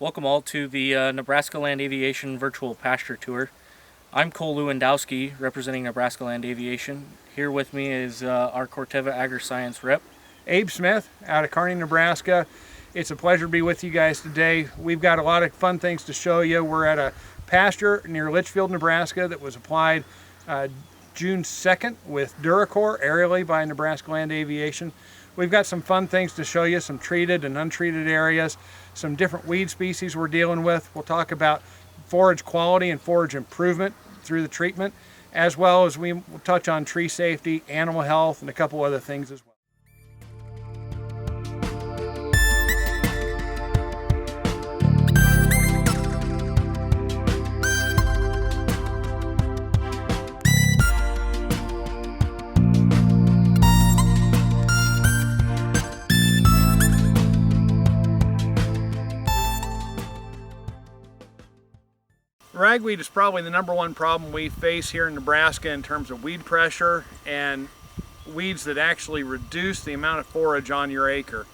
Welcome all to the Nebraska Land Aviation Virtual Pasture Tour. I'm Cole Lewandowski, representing Nebraska Land Aviation. Here with me is our Corteva Agri-Science rep, Abe Smith out of Kearney, Nebraska. It's a pleasure to be with you guys today. We've got a lot of fun things to show you. We're at a pasture near Litchfield, Nebraska that was applied June 2nd with Duracor aerially by Nebraska Land Aviation. We've got some fun things to show you, some treated and untreated areas, some different weed species we're dealing with. We'll talk about forage quality and forage improvement through the treatment, as well as we will touch on tree safety, animal health, and a couple other things as well. Ragweed is probably the #1 problem we face here in Nebraska in terms of weed pressure and weeds that actually reduce the amount of forage on your acre.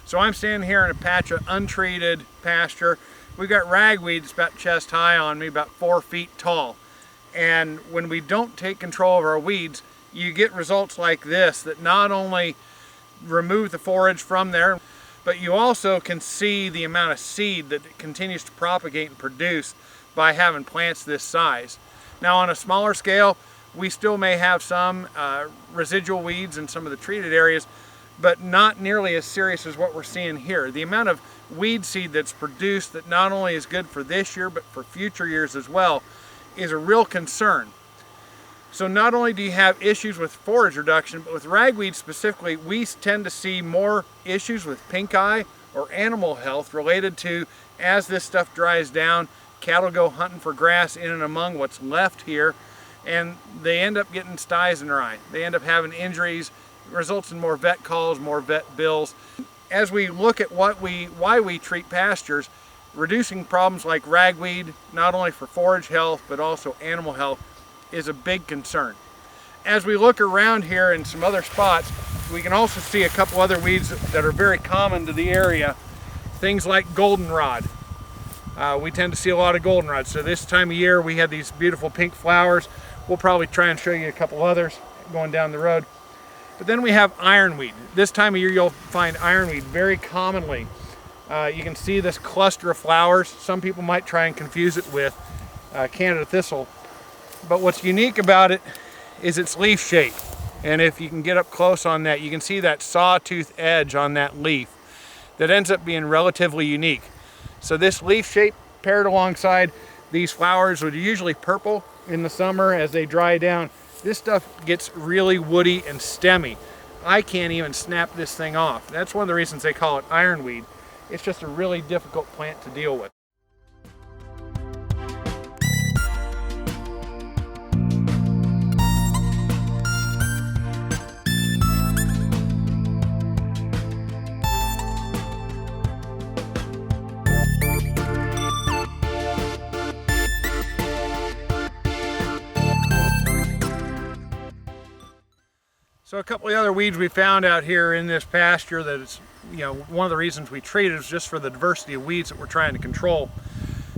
So I'm standing here in a patch of untreated pasture. We've got ragweed that's about chest high on me, about 4 feet tall. And when we don't take control of our weeds, you get results like this that not only remove the forage from there, but you also can see the amount of seed that it continues to propagate and produce by having plants this size. Now on a smaller scale, we still may have some residual weeds in some of the treated areas, but not nearly as serious as what we're seeing here. The amount of weed seed that's produced that not only is good for this year, but for future years as well, is a real concern. So not only do you have issues with forage reduction, but with ragweed specifically, we tend to see more issues with pink eye or animal health related to, as this stuff dries down, cattle go hunting for grass in and among what's left here, and they end up getting styes in their eye. They end up having injuries, results in more vet calls, more vet bills. As we look at why we treat pastures, reducing problems like ragweed, not only for forage health, but also animal health, is a big concern. As we look around here in some other spots, we can also see a couple other weeds that are very common to the area. Things like goldenrod. We tend to see a lot of goldenrod. So this time of year we have these beautiful pink flowers. We'll probably try and show you a couple others going down the road. But then we have ironweed. This time of year you'll find ironweed very commonly. You can see this cluster of flowers. Some people might try and confuse it with Canada thistle. But what's unique about it is its leaf shape. And if you can get up close on that, you can see that sawtooth edge on that leaf that ends up being relatively unique. So this leaf shape paired alongside these flowers, which are usually purple in the summer as they dry down, this stuff gets really woody and stemmy. I can't even snap this thing off. That's one of the reasons they call it ironweed. It's just a really difficult plant to deal with. So a couple of other weeds we found out here in this pasture that is, one of the reasons we treat it is just for the diversity of weeds that we're trying to control.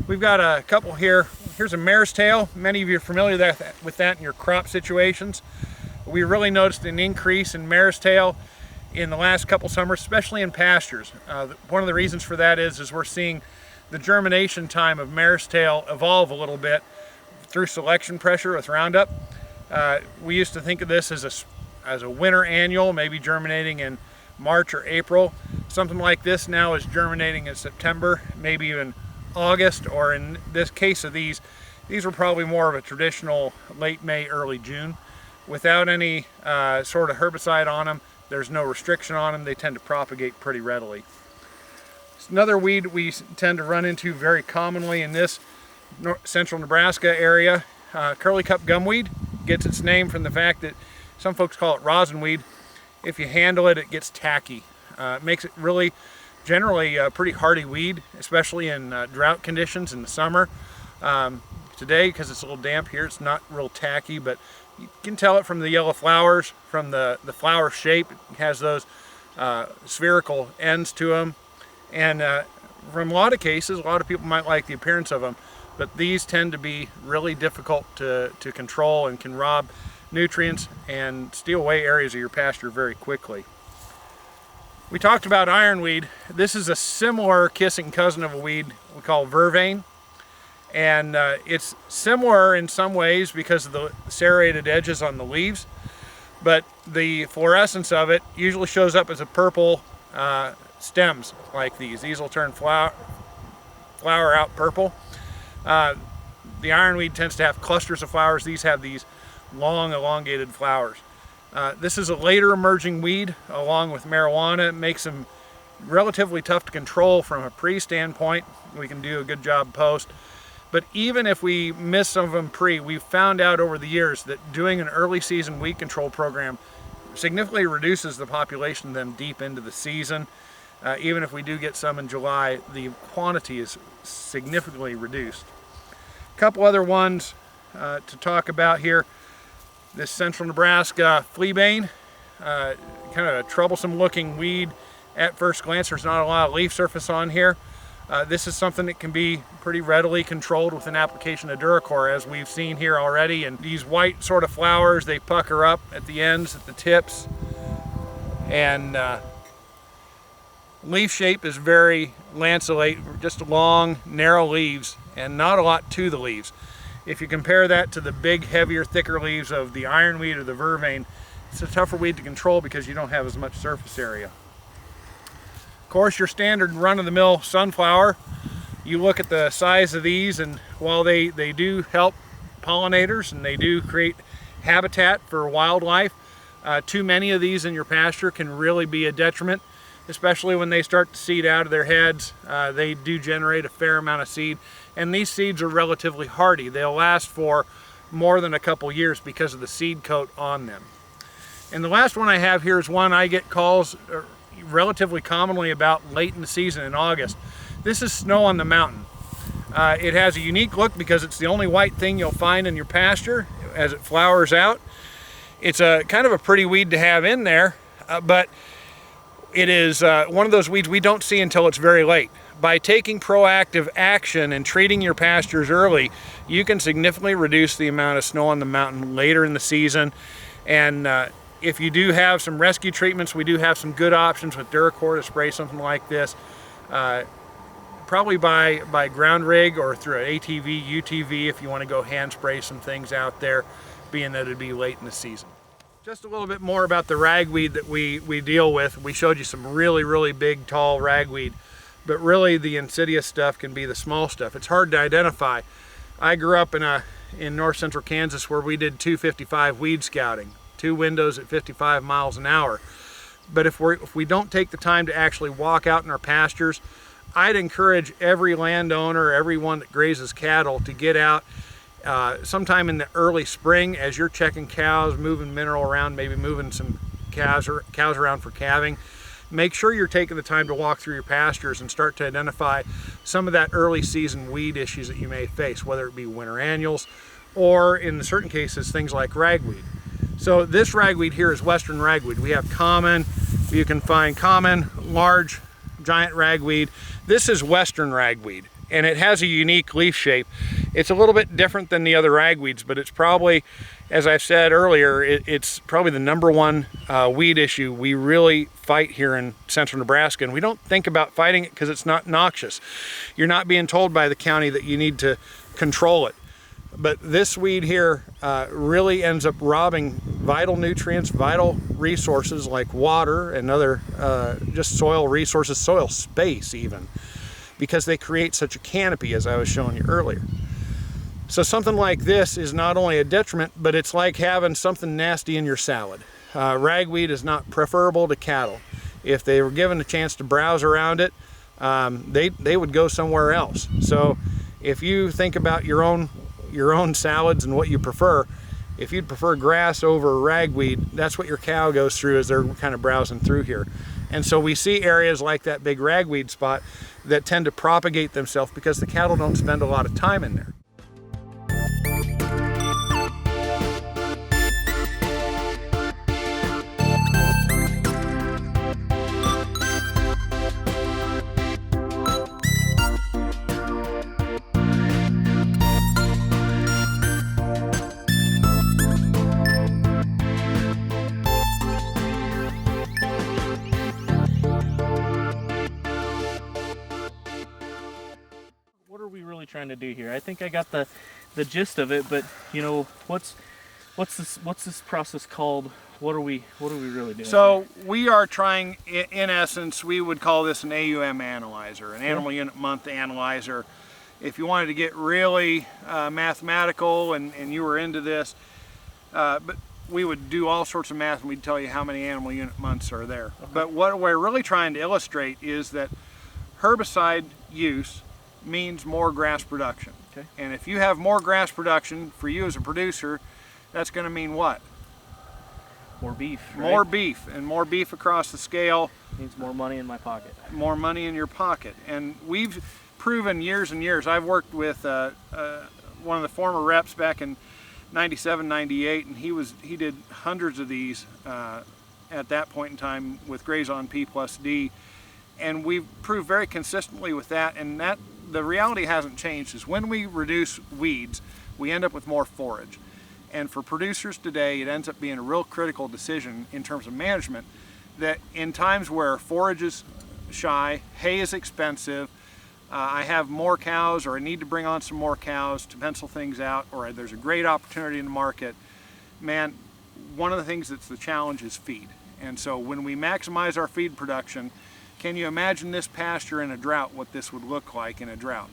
We've got a couple here. Here's a mare's tail. Many of you are familiar with that in your crop situations. We really noticed an increase in mare's tail in the last couple summers, especially in pastures. One of the reasons for that is we're seeing the germination time of mare's tail evolve a little bit through selection pressure with Roundup. We used to think of this as a winter annual, maybe germinating in March or April. Something like this now is germinating in September, maybe even August, or in this case of these were probably more of a traditional late May, early June. Without any sort of herbicide on them, there's no restriction on them, they tend to propagate pretty readily. Another weed we tend to run into very commonly in this central Nebraska area, curly cup gumweed, gets its name from the fact that some folks call it rosinweed. If you handle it, it gets tacky. It makes it really, generally a pretty hardy weed, especially in drought conditions in the summer. Today, because it's a little damp here, it's not real tacky, but you can tell it from the yellow flowers, from the flower shape. It has those spherical ends to them. And from a lot of cases, a lot of people might like the appearance of them, but these tend to be really difficult to control and can rob nutrients and steal away areas of your pasture very quickly. We talked about ironweed. This is a similar kissing cousin of a weed we call vervain. And it's similar in some ways because of the serrated edges on the leaves, but the fluorescence of it usually shows up as a purple stems like these. These will turn flower out purple. The ironweed tends to have clusters of flowers. These have these long elongated flowers. This is a later emerging weed along with marijuana. It makes them relatively tough to control from a pre standpoint. We can do a good job post. But even if we miss some of them pre, we've found out over the years that doing an early season weed control program significantly reduces the population of them deep into the season. Even if we do get some in July, the quantity is significantly reduced. A couple other ones to talk about here. This central Nebraska fleabane, kind of a troublesome looking weed at first glance. There's not a lot of leaf surface on here. This is something that can be pretty readily controlled with an application of Duracor, as we've seen here already. And these white sort of flowers, they pucker up at the ends, at the tips. And leaf shape is very lanceolate, just long, narrow leaves, and not a lot to the leaves. If you compare that to the big, heavier, thicker leaves of the ironweed or the vervain, it's a tougher weed to control because you don't have as much surface area. Of course, your standard run-of-the-mill sunflower, you look at the size of these, and while they do help pollinators and they do create habitat for wildlife, too many of these in your pasture can really be a detriment, especially when they start to seed out of their heads. They do generate a fair amount of seed, and these seeds are relatively hardy. They'll last for more than a couple years because of the seed coat on them. And the last one I have here is one I get calls relatively commonly about late in the season in August. This is snow on the mountain. It has a unique look because it's the only white thing you'll find in your pasture as it flowers out. It's a kind of a pretty weed to have in there, but it is one of those weeds we don't see until it's very late. By taking proactive action and treating your pastures early, you can significantly reduce the amount of snow on the mountain later in the season. And if you do have some rescue treatments, we do have some good options with Duracor to spray something like this. Probably by ground rig or through an ATV, UTV if you want to go hand spray some things out there, being that it'd be late in the season. Just a little bit more about the ragweed that we deal with. We showed you some really big, tall ragweed, but really the insidious stuff can be the small stuff. It's hard to identify. I grew up in north central Kansas where we did 255 weed scouting, 2 windows at 55 miles an hour. But if we don't take the time to actually walk out in our pastures, I'd encourage every landowner, everyone that grazes cattle, to get out sometime in the early spring as you're checking cows, moving mineral around, maybe moving some cows around for calving. Make sure you're taking the time to walk through your pastures and start to identify some of that early season weed issues that you may face, whether it be winter annuals or in certain cases things like ragweed. So this ragweed here is western ragweed. We have common, you can find common, large, giant ragweed. This is western ragweed, and it has a unique leaf shape. It's a little bit different than the other ragweeds, but it's probably, as I've said earlier, it's probably the #1 weed issue we really fight here in central Nebraska, and we don't think about fighting it because it's not noxious. You're not being told by the county that you need to control it. But this weed here really ends up robbing vital nutrients, vital resources like water and other just soil resources, soil space even, because they create such a canopy, as I was showing you earlier. So something like this is not only a detriment, but it's like having something nasty in your salad. Ragweed is not preferable to cattle. If they were given a chance to browse around it, they would go somewhere else. So if you think about your own salads and what you prefer, if you'd prefer grass over ragweed, that's what your cow goes through as they're kind of browsing through here. And so we see areas like that big ragweed spot that tend to propagate themselves because the cattle don't spend a lot of time in there. are we really trying to do here? I think I got the gist of it, but you know, what's this process called? What are we really doing? So we are trying, in essence, we would call this an AUM analyzer, an animal unit month analyzer. If you wanted to get really mathematical and you were into this, but we would do all sorts of math and we'd tell you how many animal unit months are there. Okay. But what we're really trying to illustrate is that herbicide use means more grass production. Okay. And if you have more grass production, for you as a producer, that's going to mean what? More beef, right? More beef, and more beef across the scale. Means more money in my pocket. More money in your pocket. And we've proven years and years. I've worked with one of the former reps back in 97, 98, and he did hundreds of these at that point in time with Grazon P+D. And we've proved very consistently with that, and that the reality hasn't changed. Is when we reduce weeds, we end up with more forage. And for producers today, it ends up being a real critical decision in terms of management, that in times where forage is shy, hay is expensive, I have more cows, or I need to bring on some more cows to pencil things out, or there's a great opportunity in the market, man, one of the things that's the challenge is feed. And so when we maximize our feed production, can you imagine this pasture in a drought, what this would look like in a drought?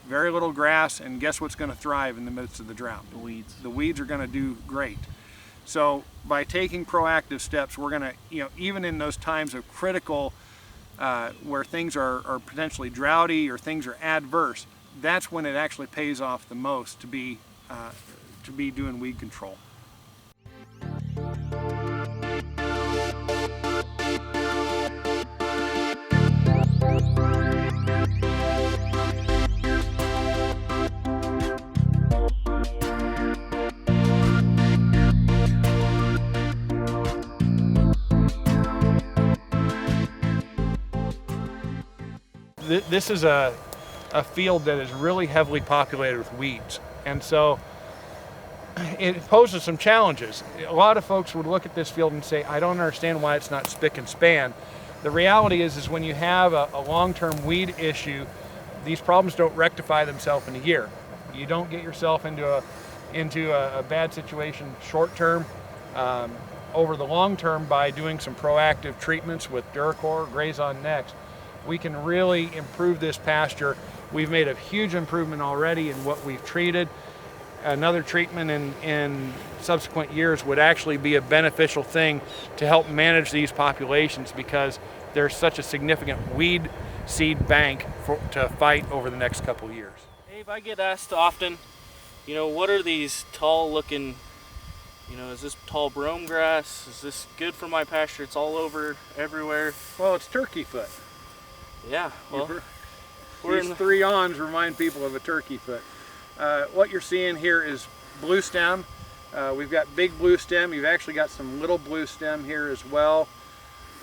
Very little grass, and guess what's going to thrive in the midst of the drought? The weeds. The weeds are going to do great. So by taking proactive steps, we're going to, even in those times of critical, where things are potentially droughty or things are adverse, that's when it actually pays off the most to be doing weed control. This is a field that is really heavily populated with weeds, and so it poses some challenges. A lot of folks would look at this field and say, I don't understand why it's not spick and span. The reality is when you have a long-term weed issue, these problems don't rectify themselves in a year. You don't get yourself into a bad situation short-term. Over the long term, by doing some proactive treatments with Duracor, Grazon Next, we can really improve this pasture. We've made a huge improvement already in what we've treated. Another treatment in subsequent years would actually be a beneficial thing to help manage these populations, because there's such a significant weed seed bank to fight over the next couple of years. Dave, I get asked often, what are these tall looking, is this tall brome grass? Is this good for my pasture? It's all over everywhere. Well, it's turkey foot. Yeah, well, these three awns remind people of a turkey foot. What you're seeing here is blue stem. We've got big blue stem. You've actually got some little blue stem here as well.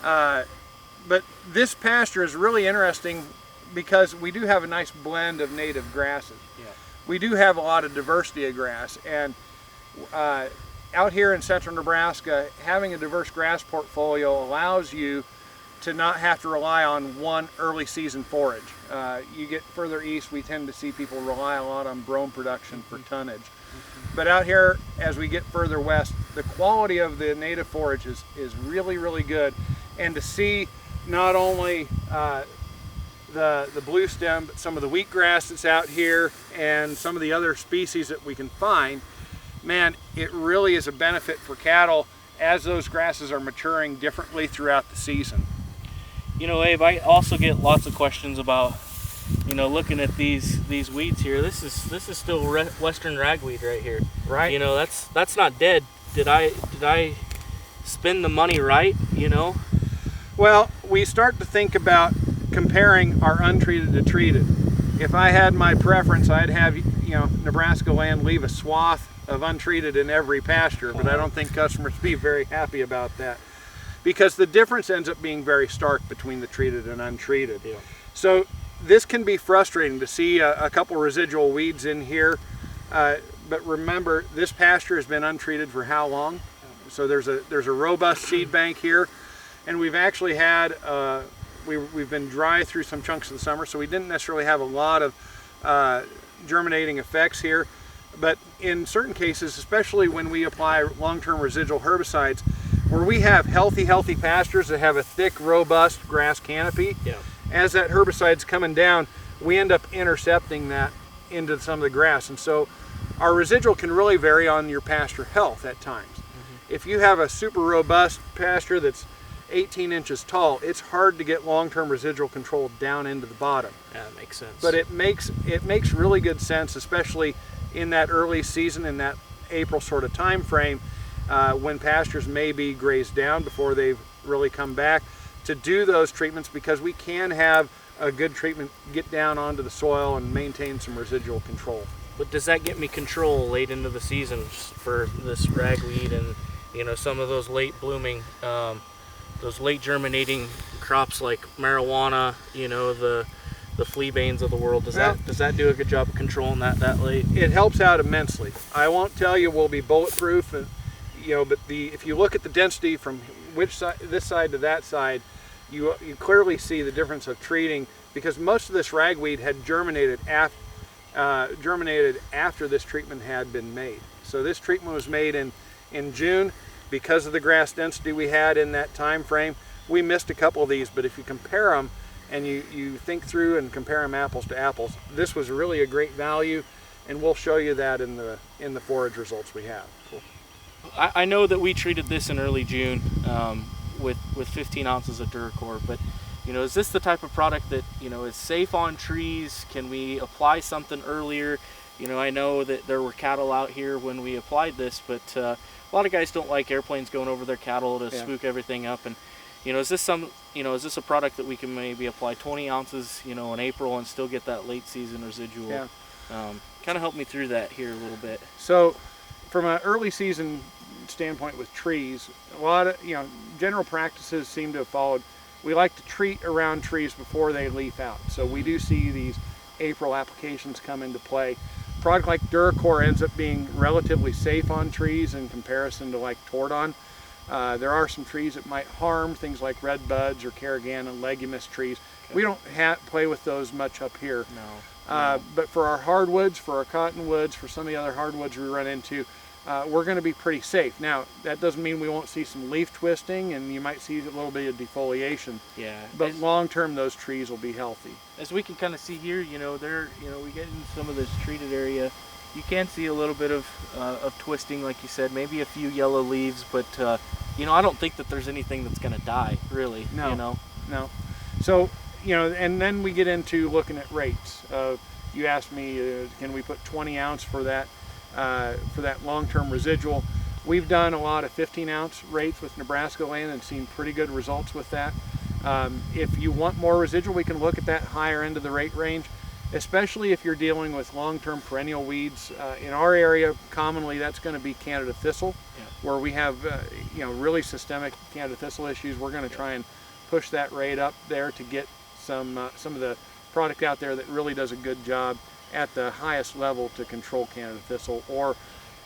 But this pasture is really interesting because we do have a nice blend of native grasses. Yeah. We do have a lot of diversity of grass, and out here in central Nebraska, having a diverse grass portfolio allows you to not have to rely on one early season forage. You get further east, we tend to see people rely a lot on brome production for tonnage. But out here, as we get further west, the quality of the native forage is really, really good. And to see not only the blue stem, but some of the wheatgrass that's out here and some of the other species that we can find, man, it really is a benefit for cattle as those grasses are maturing differently throughout the season. Abe, I also get lots of questions about, looking at these weeds here. This is still western ragweed right here. Right. That's not dead. Did I spend the money right? Well, we start to think about comparing our untreated to treated. If I had my preference, I'd have Nebraska land leave a swath of untreated in every pasture, but I don't think customers would be very happy about that, because the difference ends up being very stark between the treated and untreated. Yeah. So this can be frustrating to see a couple residual weeds in here, but remember, this pasture has been untreated for how long? So there's a robust seed bank here, and we've actually had we've been dry through some chunks of the summer, so we didn't necessarily have a lot of germinating effects here. But in certain cases, especially when we apply long-term residual herbicides, where we have healthy pastures that have a thick, robust grass canopy, as that herbicide's coming down, we end up intercepting that into some of the grass. And so our residual can really vary on your pasture health at times. If you have a super robust pasture that's 18 inches tall, it's hard to get long-term residual control down into the bottom. Yeah, that makes sense. But it makes really good sense, especially in that early season, in that April sort of time frame, when pastures may be grazed down before they've really come back, to do those treatments, because we can have a good treatment get down onto the soil and maintain some residual control. But does that get me control late into the season for this ragweed and, you know, some of those late blooming, those late germinating crops like marijuana, you know, the fleabanes of the world? Does that do a good job of controlling that late? It helps out immensely. I won't tell you we'll be bulletproof, and you know, but if you look at the density from which side, this side to that side, you clearly see the difference of treating, because most of this ragweed had germinated after this treatment had been made. So this treatment was made in June. Because of the grass density we had in that time frame, we missed a couple of these, but if you compare them and you think through and compare them apples to apples, this was really a great value, and we'll show you that in the forage results we have. Cool. I know that we treated this in early June with 15 ounces of Duracor, but you know, is this the type of product that, you know, is safe on trees? Can we apply something earlier? You know, I know that there were cattle out here when we applied this, but a lot of guys don't like airplanes going over their cattle to spook everything up. And you know, is this a product that we can maybe apply 20 ounces, you know, in April and still get that late season residual? Yeah. Kind of help me through that here a little bit. So, from an early season standpoint with trees, a lot of, you know, general practices seem to have followed. We like to treat around trees before they leaf out. So we do see these April applications come into play. A product like Duracor ends up being relatively safe on trees in comparison to like Tordon. There are some trees that might harm, things like red buds or carrageenan legumous trees. Okay. We don't play with those much up here. No. But for our hardwoods, for our cottonwoods, for some of the other hardwoods we run into, we're going to be pretty safe. Now, that doesn't mean we won't see some leaf twisting, and you might see a little bit of defoliation. Yeah. But long term, those trees will be healthy. As we can kind of see here, you know, we get in some of this treated area. You can see a little bit of twisting, like you said, maybe a few yellow leaves, but you know, I don't think that there's anything that's going to die, really. No. You know. No. So, you know, and then we get into looking at rates. You asked me, can we put 20 ounce for that long-term residual? We've done a lot of 15-ounce rates with Nebraska land and seen pretty good results with that. If you want more residual, we can look at that higher end of the rate range, especially if you're dealing with long-term perennial weeds. In our area, commonly that's going to be Canada thistle, where we have you know, really systemic Canada thistle issues. We're going to try and push that rate up there to get some of the product out there that really does a good job at the highest level to control Canada thistle. Or,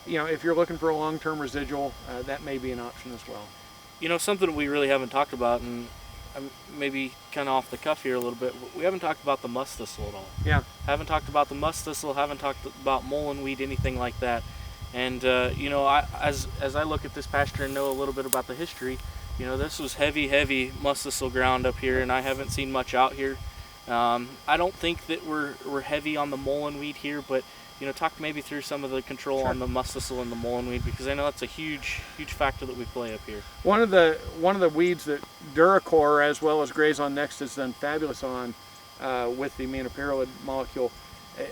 you know, if you're looking for a long-term residual, that may be an option as well. You know, something we really haven't talked about, and maybe kind of off the cuff here a little bit, we haven't talked about the musk thistle at all. Yeah. Haven't talked about the musk thistle, haven't talked about mullein weed, anything like that. And you know, as I look at this pasture and know a little bit about the history, you know, this was heavy musk thistle ground up here, and I haven't seen much out here. I don't think that we're heavy on the mullein weed here, but you know, talk maybe through some of the control on the musk thistle and the mullein weed, because I know that's a huge factor that we play up here. One of the weeds that Duracor as well as Grazon Next has done fabulous on with the aminopyrrolid molecule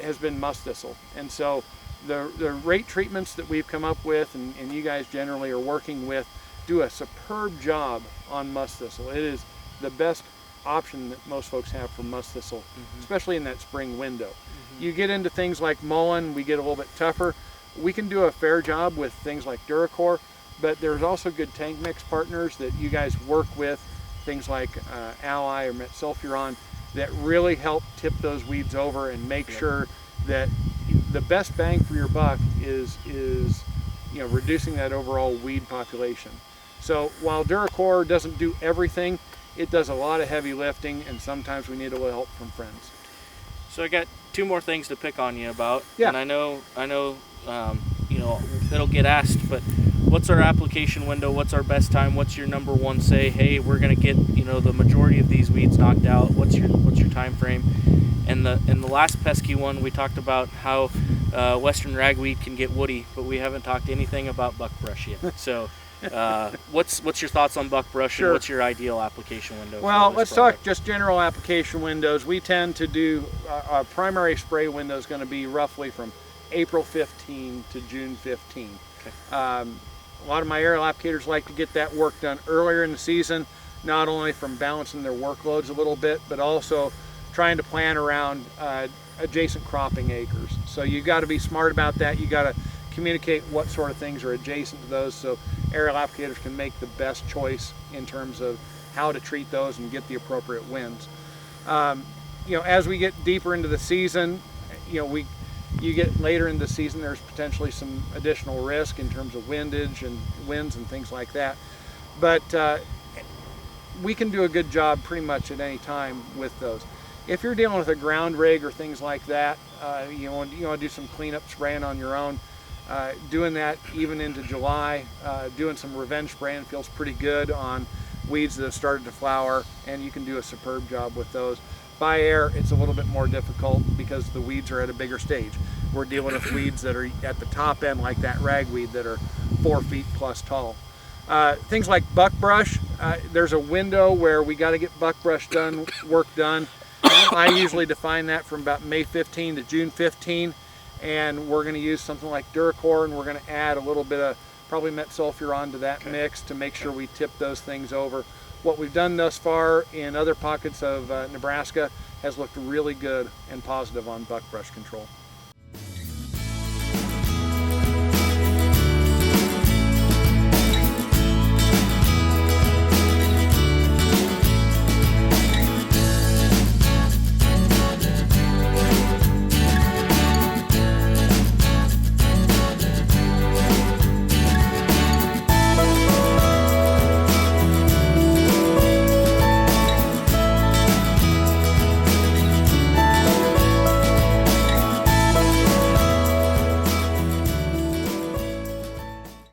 has been musk thistle. And so the rate treatments that we've come up with and you guys generally are working with do a superb job on musk thistle. It is the best option that most folks have for musk thistle, especially in that spring window. You get into things like mullein, we get a little bit tougher. We can do a fair job with things like Duracor, but there's also good tank mix partners that you guys work with, things like Ally or metsulfuron, that really help tip those weeds over and make sure that the best bang for your buck is you know, reducing that overall weed population. So while Duracor doesn't do everything, it does a lot of heavy lifting, and sometimes we need a little help from friends. So I got two more things to pick on you about. Yeah. And I know, you know, it'll get asked, but what's our application window? What's our best time? What's your number one say? Hey, we're gonna get, you know, the majority of these weeds knocked out. What's your time frame? And the last pesky one, we talked about how western ragweed can get woody, but we haven't talked anything about buckbrush yet. So. What's your thoughts on buckbrush? Sure. And what's your ideal application window? Well, for this let's product? talk just general application windows. We tend to do, our primary spray window is going to be roughly from April 15 to June 15. Okay. A lot of my aerial applicators like to get that work done earlier in the season, not only from balancing their workloads a little bit, but also trying to plan around adjacent cropping acres. So you got to be smart about that. You got to communicate what sort of things are adjacent to those, so aerial applicators can make the best choice in terms of how to treat those and get the appropriate winds. You know, as we get deeper into the season, you know, you get later in the season, there's potentially some additional risk in terms of windage and winds and things like that. But we can do a good job pretty much at any time with those. If you're dealing with a ground rig or things like that, you want to do some cleanup spraying on your own. Doing that even into July, doing some revenge spraying feels pretty good on weeds that have started to flower, and you can do a superb job with those. By air, it's a little bit more difficult because the weeds are at a bigger stage. We're dealing with weeds that are at the top end, like that ragweed, that are 4 feet plus tall. Things like buckbrush, there's a window where we got to get buckbrush work done. I usually define that from about May 15 to June 15. And we're going to use something like Duracor, and we're going to add a little bit of probably metsulfuron to that mix to make sure we tip those things over. What we've done thus far in other pockets of Nebraska has looked really good and positive on buckbrush control.